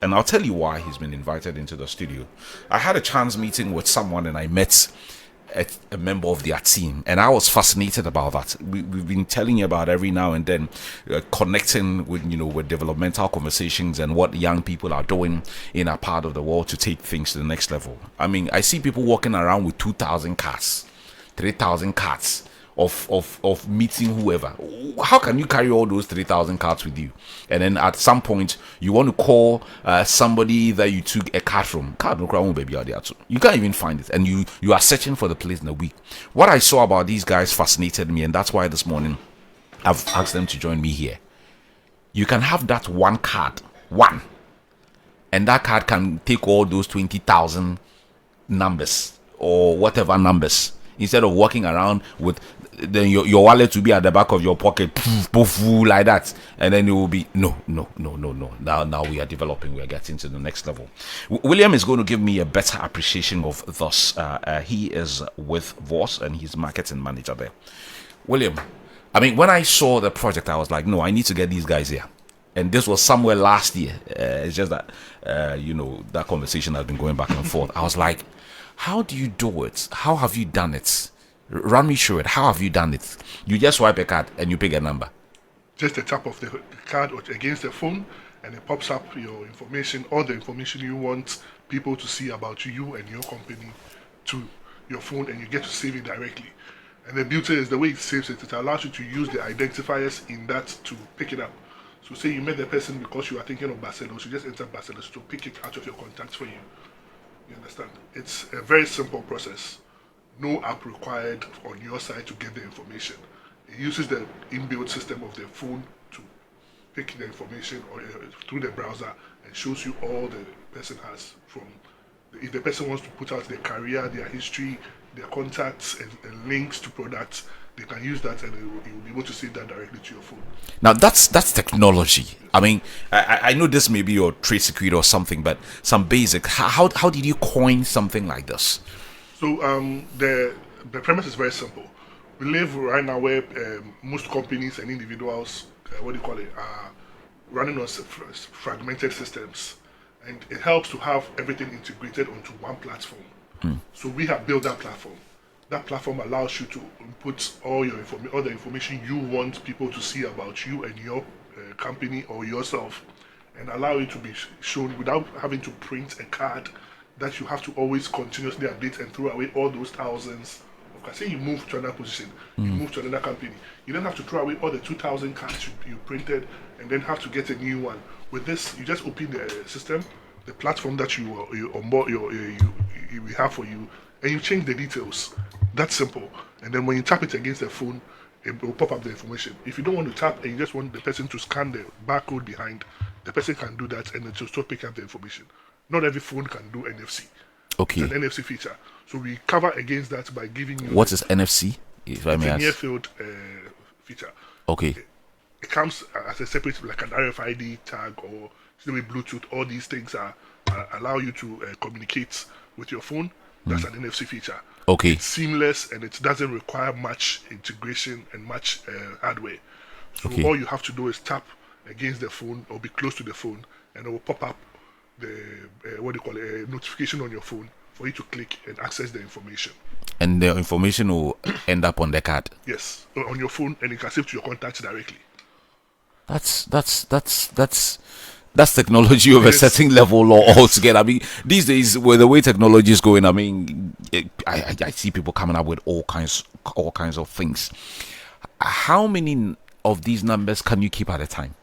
And I'll tell you why he's been invited into the studio. I had a chance meeting with someone and I met a member of their team, and I was fascinated about that. We've been telling you about every now and then, connecting with with developmental conversations and what young people are doing in our part of the world to take things to the next level. I mean, I see people walking around with 2,000 cards, 3,000 cards of meeting whoever. How can you carry all those 3,000 cards with you? And then at some point, you want to call somebody that you took a card from. Card no crown baby out there too. You can't even find it, and you are searching for the place in a week. What I saw about these guys fascinated me, and that's why this morning I've asked them to join me here. You can have that one card, one, and that card can take all those 20,000 numbers or whatever numbers, instead of walking around with then your wallet will be at the back of your pocket, poof, poof, like that, and then it will be no. Now we are developing, we are getting to the next level. William is going to give me a better appreciation of this. He is with Vaurse and he's marketing manager there. William, I mean, when I saw the project, I was like, no, I need to get these guys here. And this was somewhere last year. It's just that that conversation has been going back and forth. I was like, how do you do it? How have you done it? Run me through it. How have you done it? You just swipe a card and you pick a number. Just a tap of the card against the phone, and it pops up your information, all the information you want people to see about you and your company to your phone, and you get to save it directly. And the beauty is the way it saves it, it allows you to use the identifiers in that to pick it up. So say you met the person because you are thinking of Barcelos, you just enter Barcelos to pick it out of your contacts for you. You understand? It's a very simple process. No app required on your side to get the information. It uses the inbuilt system of the phone to pick the information or through the browser and shows you all the person has. From if the person wants to put out their career, their history, their contacts and links to products, they can use that, and you'll be able to save that directly to your phone. Now that's technology. I mean, I know this may be your trade secret or something, but some basic. How did you coin something like this? So the premise is very simple. We live right now where most companies and individuals, are running on fragmented systems, and it helps to have everything integrated onto one platform. So we have built that platform. That platform allows you to input all the information you want people to see about you and your company or yourself, and allow it to be shown without having to print a card that you have to always continuously update and throw away all those thousands. Say you move to another position, you move to another company, you don't have to throw away all the 2,000 cards you printed and then have to get a new one. With this, you just open the system, the platform that you have for you, and you change the details. That's simple. And then when you tap it against the phone, it will pop up the information. If you don't want to tap and you just want the person to scan the barcode behind, the person can do that and it will still pick up the information. Not every phone can do NFC. Okay. It's an NFC feature. So we cover against that by giving you... What is NFC, if I may ask? Near field feature. Okay. It comes as a separate, like an RFID tag or Bluetooth. All these things allow you to communicate with your phone. That's an NFC feature. Okay. It's seamless and it doesn't require much integration and much hardware. So all you have to do is tap against the phone or be close to the phone, and it will pop up the notification on your phone for you to click and access the information. And the information will end up on the card. Yes, on your phone, and it can save to your contacts directly. That's technology of a certain level altogether. I mean, these days, with the way technology is going, I mean, I see people coming up with all kinds of things. How many of these numbers can you keep at a time?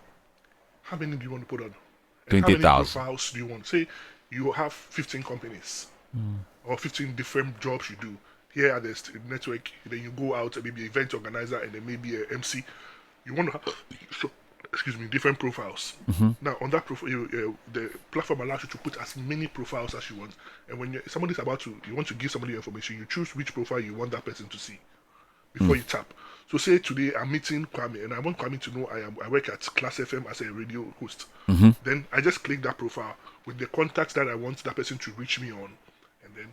How many do you want to put on? 20,000. How many profiles do you want? Say you have 15 companies or 15 different jobs you do. Here at the network, then you go out and maybe an event organizer and then maybe an MC. You want to have, different profiles. Now, on that profile, the platform allows you to put as many profiles as you want. And when somebody's you want to give somebody information, you choose which profile you want that person to see before you tap. So say today I'm meeting Kwame and I want Kwame to know I work at Class FM as a radio host. Then I just click that profile with the contacts that I want that person to reach me on, and then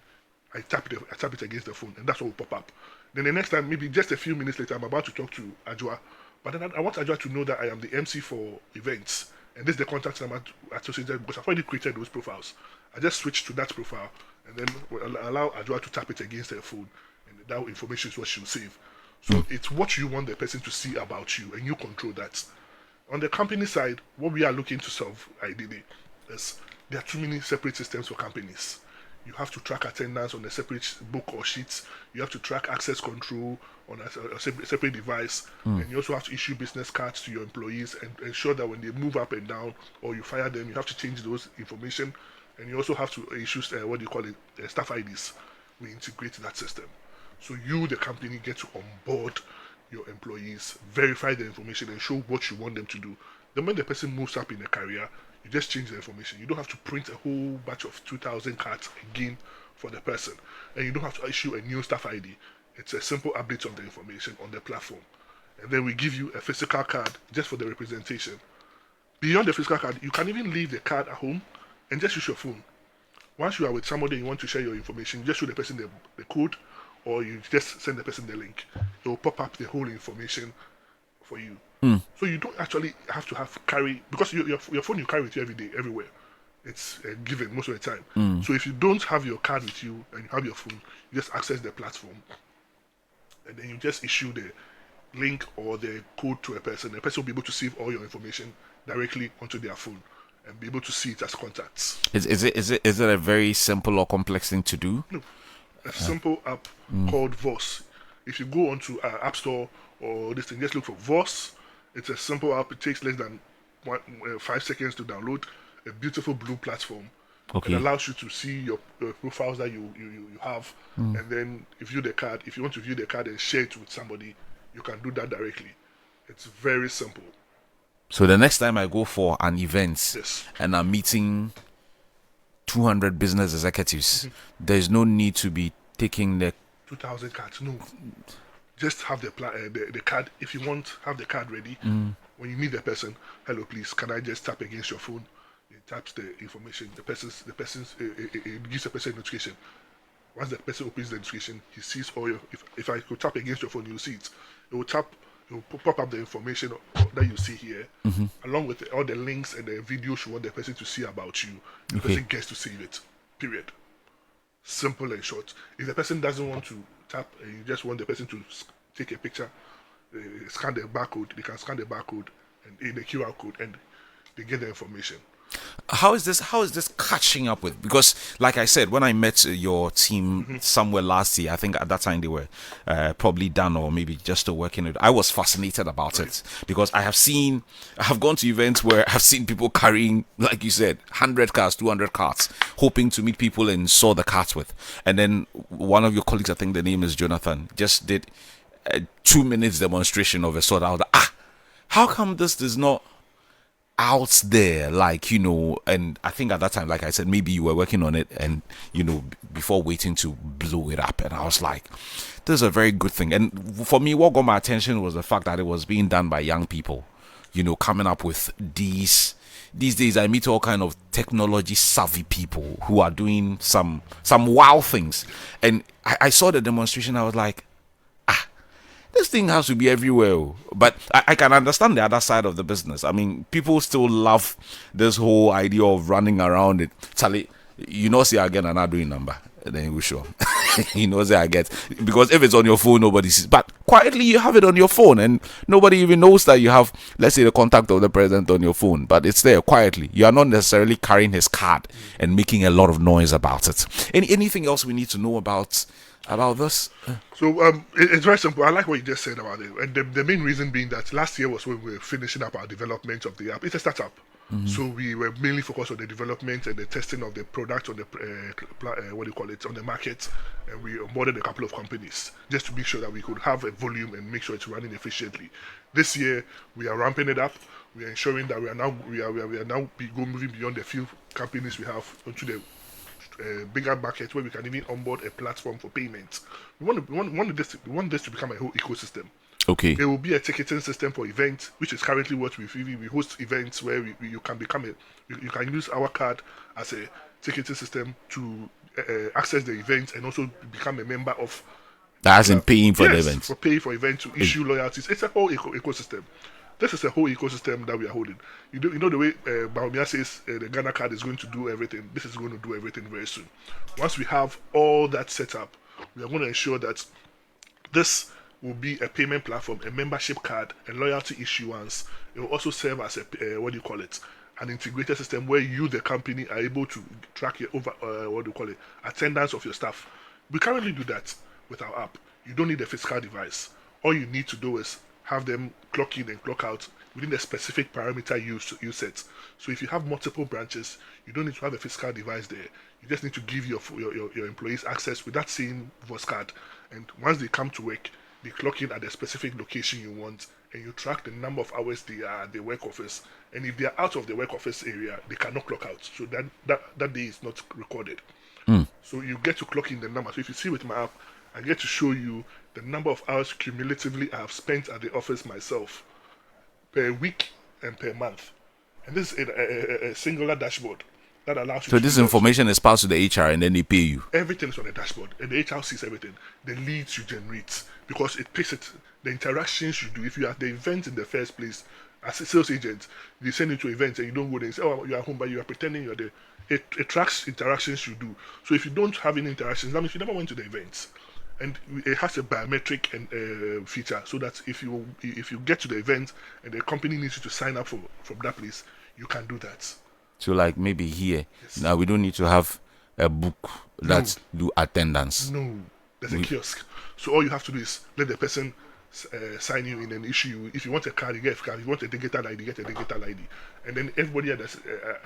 I tap it against the phone, and that's what will pop up. Then the next time, maybe just a few minutes later, I'm about to talk to Ajwa, but then I want Ajwa to know that I am the MC for events, and this is the contact number associated, because I've already created those profiles. I just switch to that profile and then allow Adjoa to tap it against her phone, and that information is what she'll save. So it's what you want the person to see about you, and you control that. On the company side, what we are looking to solve ideally is there are too many separate systems for companies. You have to track attendance on a separate book or sheets. You have to track access control on a separate device. And you also have to issue business cards to your employees and ensure that when they move up and down or you fire them, you have to change those information. And you also have to issue, staff IDs. We integrate that system. So you, the company, get to onboard your employees, verify the information, and show what you want them to do. Then when the person moves up in a career, you just change the information. You don't have to print a whole batch of 2,000 cards again for the person. And you don't have to issue a new staff ID. It's a simple update of the information on the platform. And then we give you a physical card just for the representation. Beyond the physical card, you can even leave the card at home and just use your phone. Once you are with somebody and you want to share your information, you just show the person the code, or you just send the person the link. It will pop up the whole information for you. So you don't actually have to carry, because your phone you carry with you every day, everywhere. It's given most of the time. So if you don't have your card with you and you have your phone, you just access the platform, and then you just issue the link or the code to a person. The person will be able to save all your information directly onto their phone and be able to see it as contacts. Is it a very simple or complex thing to do? No, a simple app called Vaurse. If you go onto App Store or this thing, just look for Vaurse. It's a simple app. It takes less than 5 seconds to download. A beautiful blue platform. Okay. It allows you to see your profiles that you have, and then if you want to view the card and share it with somebody, you can do that directly. It's very simple. So the next time I go for an event Yes. and I'm meeting 200 business executives, there's no need to be taking the 2,000 cards. No. Just have the card. If you want, have the card ready. When you meet the person, hello, please, can I just tap against your phone? It taps the information. It gives the person a notification. Once the person opens the notification, he sees all your. If I could tap against your phone, you'll see it. It will pop up the information that you see here, along with all the links and the videos you want the person to see about you. The person gets to save it. Period. Simple and short. If the person doesn't want to tap, and you just want the person to take a picture, scan the barcode, they can scan the barcode and the QR code, and they get the information. How is this catching up with? Because like I said, when I met your team somewhere last year, I think at that time they were probably done or maybe just still working it. I was fascinated about it because I have gone to events where I've seen people carrying, like you said, 100 cards, 200 cards, hoping to meet people and saw the cards with. And then one of your colleagues, I think the name is Jonathan, just did a 2 minutes demonstration of a sort. I was like, how come this is not out there, like, and I think at that time, like I said, maybe you were working on it and before waiting to blow it up, and I was like, this is a very good thing. And for me, what got my attention was the fact that it was being done by young people, coming up with these days. I meet all kind of technology savvy people who are doing some wow things, and I saw the demonstration. I was like, this thing has to be everywhere. But I can understand the other side of the business. I mean, people still love this whole idea of running around it. Charlie, say again and not doing number. Then we show. Say I get. Because if it's on your phone, nobody sees. But quietly, you have it on your phone and nobody even knows that you have, let's say, the contact of the president on your phone. But it's there quietly. You are not necessarily carrying his card and making a lot of noise about it. Anything else we need to know about this? So it's very simple. I like what you just said about it, and the main reason being that last year was when we were finishing up our development of the app. It's a startup, so we were mainly focused on the development and the testing of the product on the on the market, and we onboarded a couple of companies just to make sure that we could have a volume and make sure it's running efficiently. This year we are ramping it up. We are ensuring that we are now moving beyond the few companies we have onto the bigger market where we can even onboard a platform for payments. We want this to become a whole ecosystem. Okay. It will be a ticketing system for events, which is currently what we host events where you can you can use our card as a ticketing system to access the event and also become a member of. As in paying for the events. For pay for events, to issue loyalties. It's a whole ecosystem. this is a whole ecosystem that we are holding. You know the way Bawaleshie says the Ghana card is going to do everything. This is going to do everything very soon. Once we have all that set up, we are going to ensure that this will be a payment platform, a membership card, a loyalty issuance. It will also serve as a an integrated system where you, the company, are able to track your attendance of your staff. We currently do that with our app. You don't need a physical device. All you need to do is have them clock in and clock out within the specific parameter you set. So if you have multiple branches, you don't need to have a physical device there. You just need to give your employees access with that same Voscard. And once they come to work, they clock in at the specific location you want, and you track the number of hours they are at the work office. And if they are out of the work office area, they cannot clock out. So that day is not recorded. So you get to clock in the number. So if you see with my app, I get to show you the number of hours cumulatively I have spent at the office myself per week and per month. And this is a singular dashboard that allows you So this information is passed to the HR and then they pay you. Everything is on the dashboard, and the HR sees everything. The leads you generate, because it picks it, the interactions you do. If you are at the event in the first place, as a sales agent, they send you to events and you don't go there and say, oh, you are home, but you are pretending you're there. It tracks interactions you do. So if you don't have any interactions, that means you never went to the events. And it has a biometric feature, so that if you get to the event and the company needs you to sign up from that place, you can do that. So like maybe here, now we don't need to have a book that do attendance. No, there's a kiosk. So all you have to do is let the person sign you in and issue you. If you want a card, you get a card. If you want a digital ID, get a digital ID. And then everybody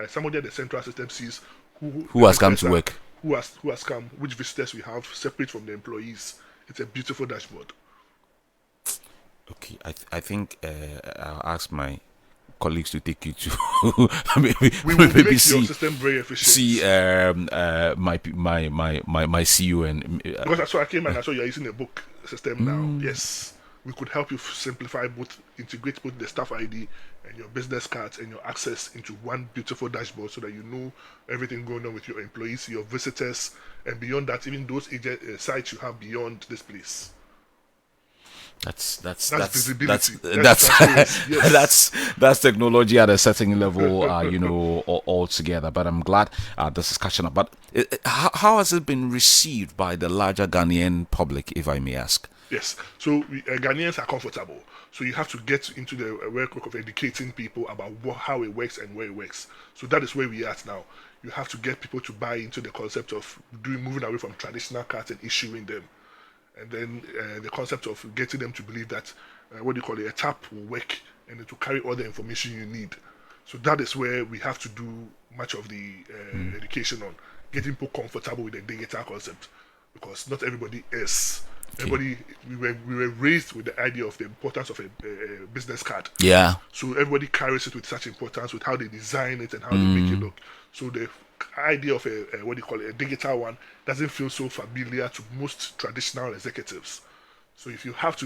somebody at the central system sees who has come to work. Who has come, which visitors we have, separate from the employees. It's a beautiful dashboard. Okay, I think I'll ask my colleagues to take you to we will make your system very efficient. See my CEO and because I saw I came and I saw you're using a book system now. Yes, we could help you simplify integrate both the staff ID and your business cards and your access into one beautiful dashboard, so that you know everything going on with your employees, your visitors, and beyond that, even those sites you have beyond this place. That's visibility. That's technology at a certain level, altogether. But I'm glad this is catching up. But how has it been received by the larger Ghanaian public, if I may ask? Yes, so Ghanaians are comfortable. So you have to get into the work of educating people about how it works and where it works. So that is where we are at now. You have to get people to buy into the concept of moving away from traditional cards and issuing them. And then the concept of getting them to believe that, a tap will work and it will carry all the information you need. So that is where we have to do much of the education on, getting people comfortable with the digital concept, because not everybody is. Everybody, we were raised with the idea of the importance of a business card. Yeah. So everybody carries it with such importance, with how they design it and how they make it look. So the idea of a digital one doesn't feel so familiar to most traditional executives. So if you have to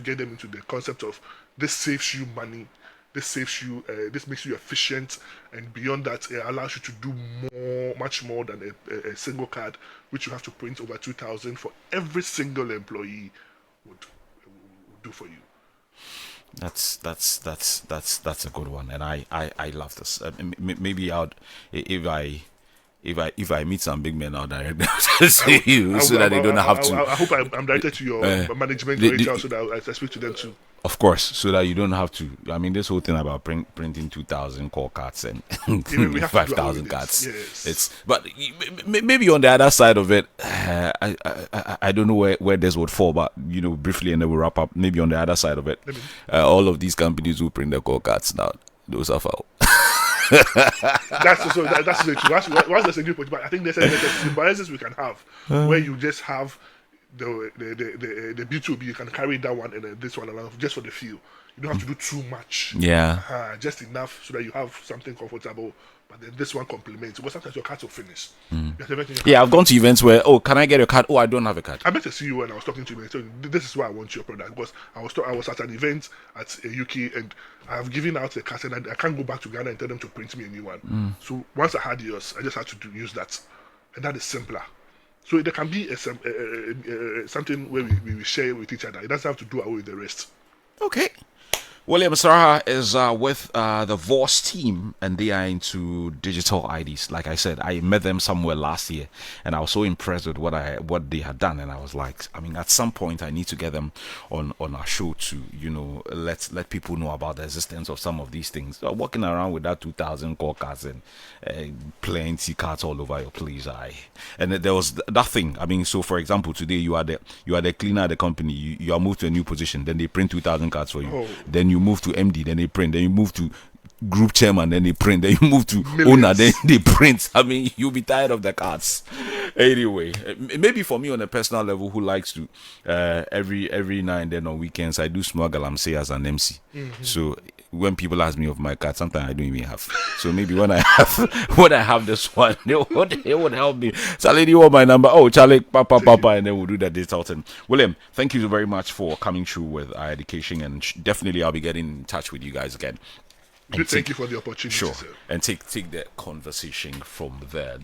get them into the concept of this saves you money, this makes you efficient, and beyond that, it allows you to do much more than a single card, which you have to print over 2,000 for every single employee would do for you. That's a good one, and I love this. Maybe if I meet some big men, I'll direct them to see you, so that they don't have to. I hope I'm directed to your management or HR, so that I speak to them too. Of course, so that you don't have to. I mean, this whole thing about printing 2,000 call cards and 5,000 cards. Yes. But maybe on the other side of it, I don't know where this would fall, but briefly, and then we'll wrap up. Maybe on the other side of it, all of these companies who print the call cards now, those are foul. That's the truth. Once there's a new point, but I think there's symbiosis we can have where you just have the B2B, you can carry that one and this one along just for the feel. You don't have to do too much. Yeah. Just enough so that you have something comfortable, but then this one complements. Because sometimes your cards will finish. Yeah, I've gone to events where, can I get your card? Oh, I don't have a card. I met a CEO and I was talking to him and I said, this is why I want your product. Because I was at an event at UK and I have given out a card and I can't go back to Ghana and tell them to print me a new one. So once I had yours, I just had to use that. And that is simpler. So there can be something where we share with each other. It doesn't have to do away with the rest. Okay. William Saraha is with the Vaurse team, and they are into digital IDs. Like I said, I met them somewhere last year, and I was so impressed with what they had done. And I was like, I mean, at some point, I need to get them on our show to, let people know about the existence of some of these things. Walking around with that 2,000 core cards and plenty cards all over your place, and there was that thing. I mean, so for example, today you are the cleaner at the company. You are moved to a new position, then they print 2,000 cards for you. Oh. Then you move to MD, then they print. Then you move to group chairman, then they print. Then you move to Millions. owner, then they print. I mean, you'll be tired of the cards. Anyway, maybe for me on a personal level, who likes to every now and then on weekends, I do smuggle. I'm say as an MC. So when people ask me of my card, sometimes I don't even have. So maybe when I have this one, it would help me. Charlie, do you want my number? Oh, Charlie, papa, and then we'll do that digital thing. William, thank you very much for coming through with our education, and definitely I'll be getting in touch with you guys again. Thank you for the opportunity, Sure, sir. and take the conversation from there.